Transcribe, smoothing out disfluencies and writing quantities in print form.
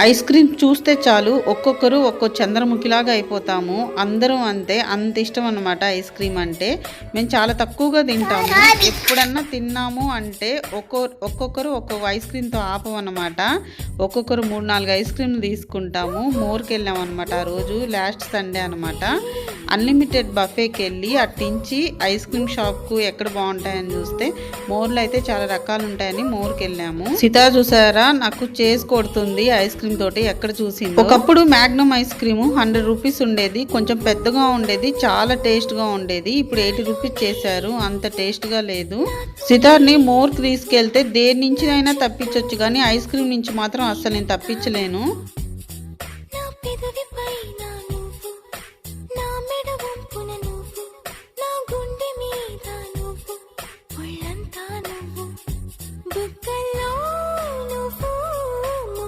Ice cream చూస్తే చాలు ఒక్కొక్కరు ఒక్కో చంద్రముఖిలాగా అయిపోతాము. అందరం అంతే, అంత ఇష్టం అన్నమాట ఐస్ క్రీమ్ అంటే. మేము చాలా తక్కువగా తింటాము. ఎప్పుడన్నా తిన్నాము అంటే ఒక్కొక్కరు ఒక్కొక్క ఐస్ క్రీమ్తో ఆపమన్నమాట. ఒక్కొక్కరు 3-4 ఐస్ క్రీమ్లు తీసుకుంటాము. మోర్కి వెళ్ళామన్నమాట. ఆ రోజు లాస్ట్ సండే అనమాట. అన్లిమిటెడ్ బఫేకి వెళ్ళి అట్టించి ఐస్ క్రీమ్ షాప్కు ఎక్కడ బాగుంటాయని చూస్తే మోర్లో అయితే చాలా రకాలు ఉంటాయని మోర్కి వెళ్ళాము. సీతా చూసారా, నాకు చేసి కొడుతుంది ఐస్ క్రీమ్ తోటి. ఎక్కడ చూసింది. ఒకప్పుడు మ్యాగ్నమ్ ఐస్ క్రీమ్ 100 రూపీస్ ఉండేది. కొంచెం పెద్దగా ఉండేది, చాలా టేస్ట్ గా ఉండేది. ఇప్పుడు 80 రూపీస్ చేశారు. అంత టేస్ట్ గా లేదు. సితార్ని మోర్కి తీసుకెళ్తే దేని నుంచి అయినా తప్పించవచ్చు, కానీ ఐస్ క్రీమ్ నుంచి మాత్రం అస్సలు నేను తప్పించలేను.